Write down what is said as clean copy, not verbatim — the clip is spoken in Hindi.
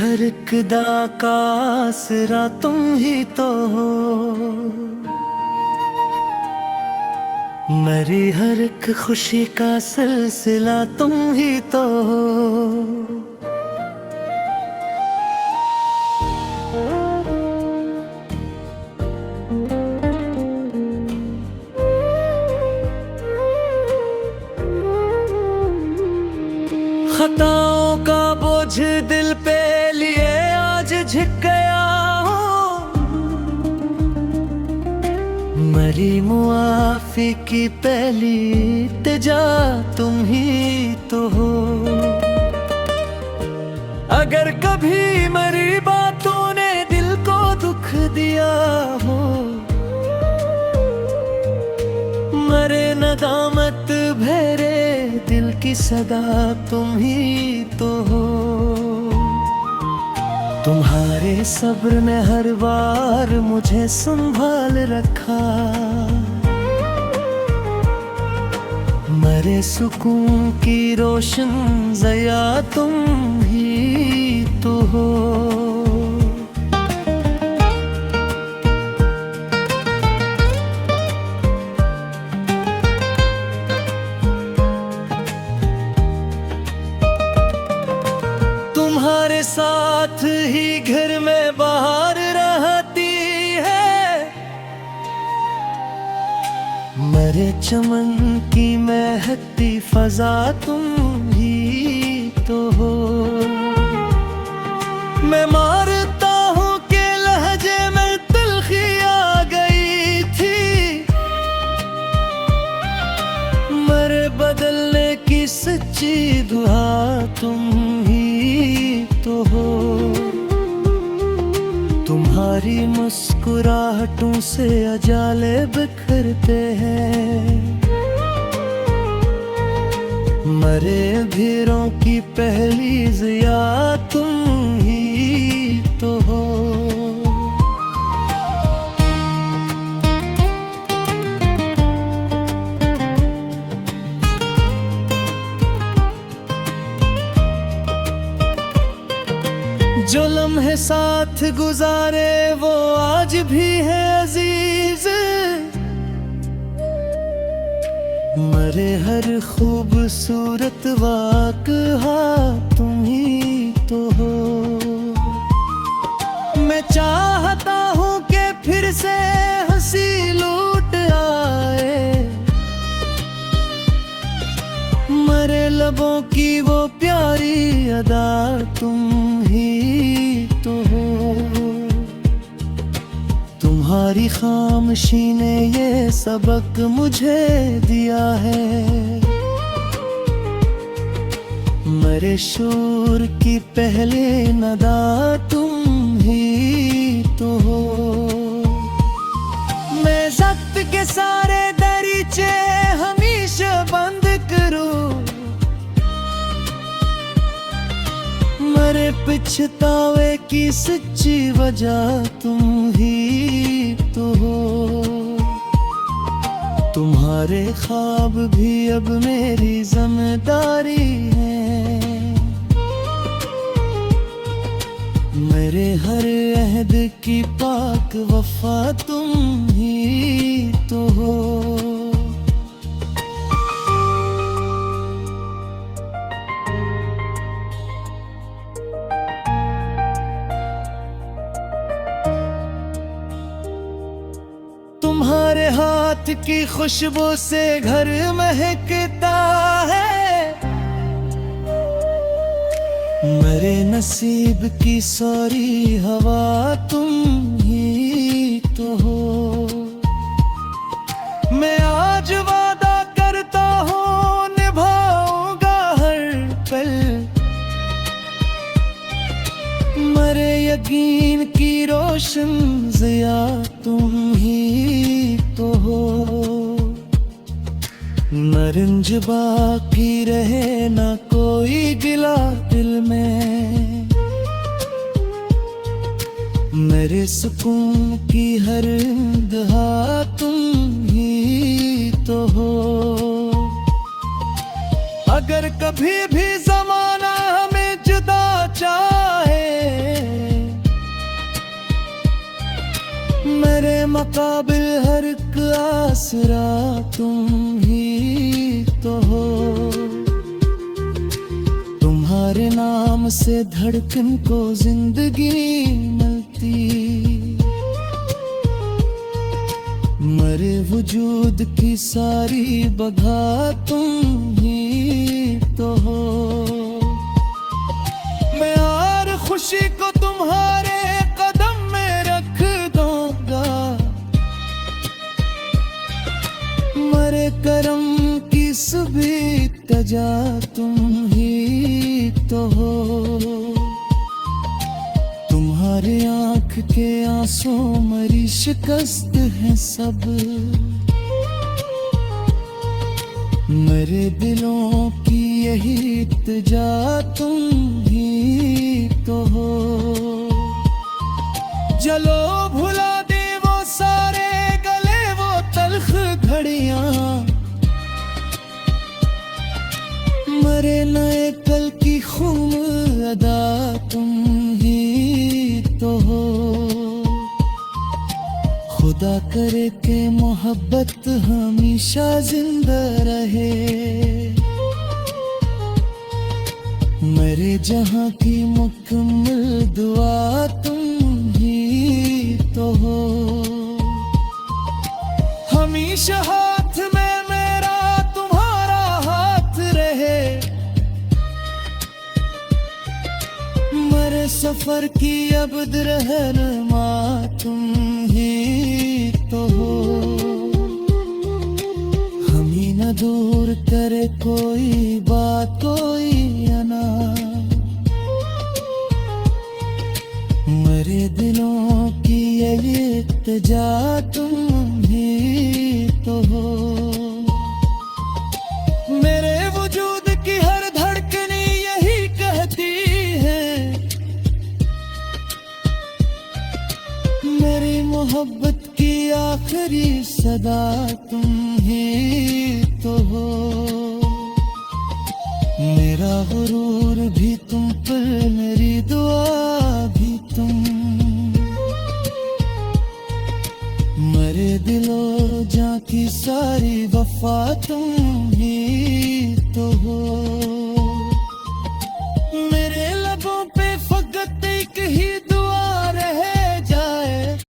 हर एक दा का आसरा तुम ही तो हो, मेरी हर एक खुशी का सिलसिला तुम ही तो हो। खताओं का बोझ दिल पे लिए आज झुक गया हूँ, मरी मुआफी की पहली इल्तिजा तुम ही तो हो। अगर कभी मरी बातों ने दिल को दुख दिया हो, मरे नदामत भरे दिल की सदा तुम ही तो हो। तुम्हारे सब्र ने हर बार मुझे संभाल रखा, मरे सुकून की रोशन ज़या तुम ही तो हो। तुम्हारे साथ ही घर में बाहर रहती है, मरे चमन की महकती फजा तुम ही तो हो। मैं मारता हूँ कि लहजे में तलखी आ गई थी, मरे बदलने की सच्ची दुआ तुम तो हो। तुम्हारी मुस्कुराहटों से अजाले बिखरते हैं, मरे भीरों की पहली ज़िया तुम ही तो हो। जो लम्हे साथ गुजारे वो आज भी है अजीज, मरे हर खूबसूरत वाक़या तुम ही तो हो। मैं चाहता हूँ कि फिर से हंसी लौट आए, मरे लबों की वो प्यारी अदा तुम ही तो हो। तुम्हारी खामोशी ने ये सबक मुझे दिया है, मरे शोर की पहले नदा तुम ही तो हो। मैं ज़ब्त के सारे दरीचे हमेशा बंद करूं, मरे पछतावे की सच्ची वजह तुम ही तो हो। तुम्हारे ख्वाब भी अब मेरी जिम्मेदारी है, मेरे हर अहद की पाक वफा तुम ही तो हो। तुम्हारे हाथ की खुशबू से घर महकता है, मेरे नसीब की सारी हवा तुम ही तो हो। मैं आज वादा करता हूँ निभाऊंगा हर पल, मरे यकीन की रोशन ज़िया तुम ही तो हो। न रंज बाकी रहे ना कोई गिला दिल में, मेरे सुकून की हर दहा तुम ही तो हो। अगर कभी भी ज़माना हमें जुदा चाहे, मेरे मुकाबिल हर एक आसरा तुम ही तो हो। तुम्हारे नाम से धड़कन को जिंदगी मिलती, मरे वजूद की सारी बघा तुम ही तो हो। मैं हर खुशी को तुम्हारे कदम में रख दूंगा, मरे करम की सभी तजा तुम ही तो हो। तुम्हारे आँख के आंसू मरी शिकस्त है सब, मेरे दिलों की यही इल्तिजा तुम ही तो हो। चलो भुला दे वो सारे गले वो तल्ख घड़ियां, मरे नए कल की खून अदा तुम ही तो हो। खुदा करे के मोहब्बत हमेशा जिंदा रहे, मेरे जहां की मुकम्मल दुआ तुम ही तो हो। हमेशा हाथ में मेरा तुम्हारा हाथ रहे, मेरे सफर की अब्द रहनुमा तुम ही तो हो। हमें न दूर करे कोई बात कोई अना, मेरे दिलों की ये इल्तिजा तुम ही तो हो। मेरे वजूद की हर धड़कनी यही कहती है, मेरी मोहब्बत की आखिरी सदा तुम ही तो हो। मेरा गुरूर भी तुम पर, मेरी दुआ भी तुम, मेरे दिलो जां की सारी वफा तुम ही तो हो। मेरे लबों पे फकत एक ही